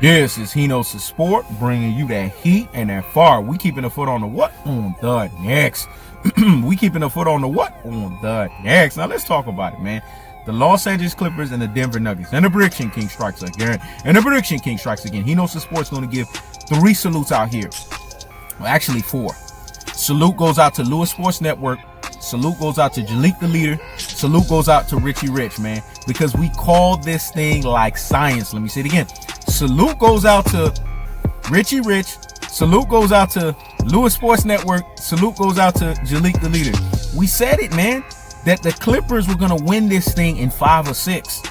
This is Hinos the Sport, bringing you that heat and that fire. We keeping the foot on the what? On the next. We keeping the foot on the what? On the next. Now let's talk about it, man. The Los Angeles Clippers and the Denver Nuggets. And the Prediction King strikes again. Hinos the Sport's going to give 3 salutes out here. Well, actually 4. Salute goes out to Lewis Sports Network. Salute goes out to Jalik the Leader. Salute goes out to Richie Rich, man. Because we call this thing like science. Let me say it again. Salute goes out to Richie Rich. Salute goes out to Lewis Sports Network. Salute goes out to Jalik the Leader. We said it, man, that the Clippers were going to win this thing in 5 or 6.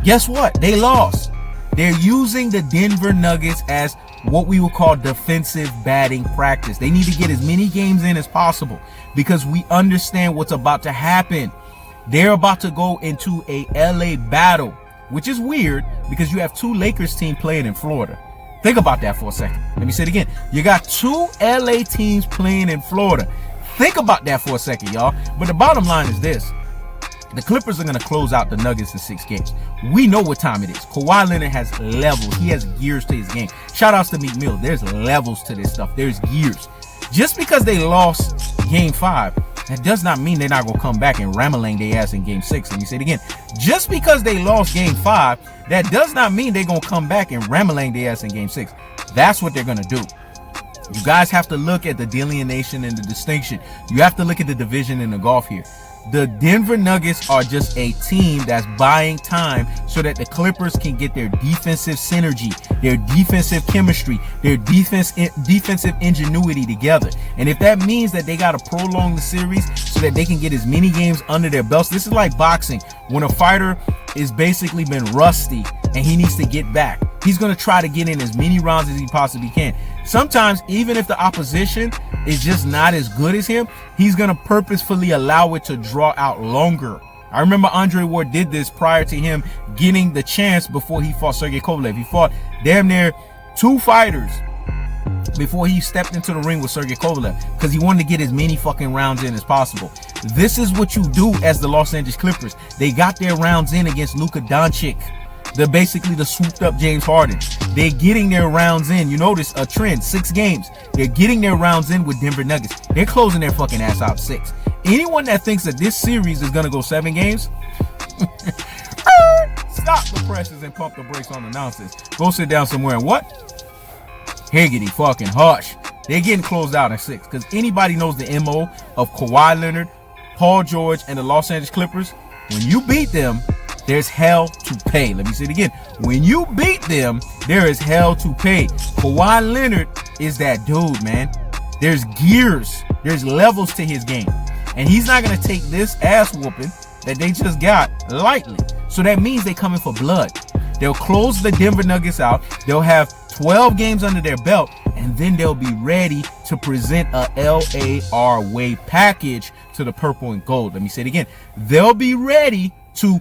Guess what? They lost. They're using the Denver Nuggets as what we would call defensive batting practice. They need to get as many games in as possible because we understand what's about to happen. They're about to go into a LA battle, which is weird because you have 2 Lakers teams playing in Florida. Think about that for a second. Let me say it again. You got 2 LA teams playing in Florida. Think about that for a second, y'all. But the bottom line is this. The Clippers are going to close out the Nuggets in 6 games. We know what time it is. Kawhi Leonard has levels. He has gears to his game. Shout outs to Meek Mill. There's levels to this stuff. There's gears. Just because they lost game 5, that does not mean they're not going to come back and ramalang their ass in game 6. Let me say it again. Just because they lost game 5, that does not mean they're going to come back and ramalang their ass in game 6. That's what they're going to do. You guys have to look at the delineation and the distinction. You have to look at the division in the golf here. The Denver Nuggets are just a team that's buying time so that the Clippers can get their defensive synergy, their defensive chemistry, their defensive ingenuity together. And if that means that they got to prolong the series so that they can get as many games under their belts, this is like boxing. When a fighter is basically been rusty and he needs to get back, he's going to try to get in as many rounds as he possibly can. Sometimes, even if the opposition is just not as good as him, he's going to purposefully allow it to draw out longer. I remember Andre Ward did this prior to him getting the chance before he fought Sergey Kovalev. He fought damn near 2 fighters before he stepped into the ring with Sergey Kovalev because he wanted to get as many fucking rounds in as possible. This is what you do as the Los Angeles Clippers. They got their rounds in against Luka Doncic. They're basically the swooped up James Harden. They're getting their rounds in. You notice a trend, 6 games. They're getting their rounds in with Denver Nuggets. They're closing their fucking ass out 6. Anyone that thinks that this series is going to go 7 games, stop the presses and pump the brakes on the nonsense. Go sit down somewhere and what? Higgity fucking hush. They're getting closed out in 6 because anybody knows the MO of Kawhi Leonard, Paul George, and the Los Angeles Clippers. When you beat them, there's hell to pay. Let me say it again. When you beat them, there is hell to pay. Kawhi Leonard is that dude, man. There's gears. There's levels to his game. And he's not going to take this ass whooping that they just got lightly. So that means they're coming for blood. They'll close the Denver Nuggets out. They'll have 12 games under their belt. And then they'll be ready to present a LAR way package to the purple and gold. Let me say it again. They'll be ready to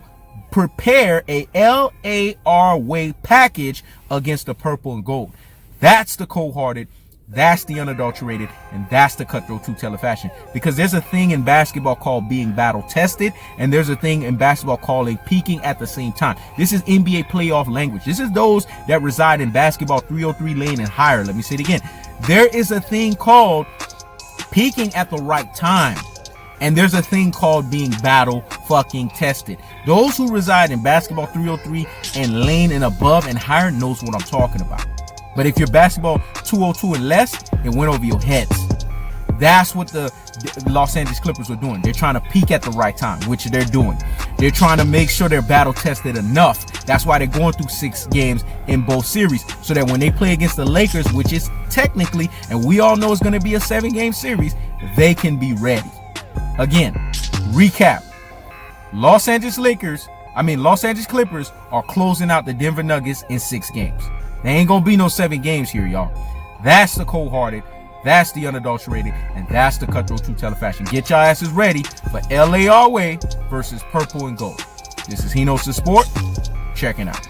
prepare a LAR way package against the purple and gold. That's the cold-hearted, that's the unadulterated, and that's the cutthroat two-tailor fashion. Because there's a thing in basketball called being battle-tested, and there's a thing in basketball called peaking at the same time. This is NBA playoff language. This is those that reside in basketball 303 lane and higher. Let me say it again. There is a thing called peaking at the right time. And there's a thing called being battle fucking tested. Those who reside in basketball 303 and lane and above and higher knows what I'm talking about. But if you're basketball 202 and less, it went over your heads. That's what the Los Angeles Clippers are doing. They're trying to peak at the right time, which they're doing. They're trying to make sure they're battle tested enough. That's why they're going through 6 games in both series, so that when they play against the Lakers, which is technically, and we all know it's going to be a 7-game series, they can be ready. Again, recap. Los Angeles Clippers are closing out the Denver Nuggets in 6 games. There ain't gonna be no 7 games here, y'all. That's the cold-hearted, that's the unadulterated, and that's the cutthroat two-tailor fashion. Get your asses ready for LAR way versus purple and gold. This is Hinos the Sport, checking out.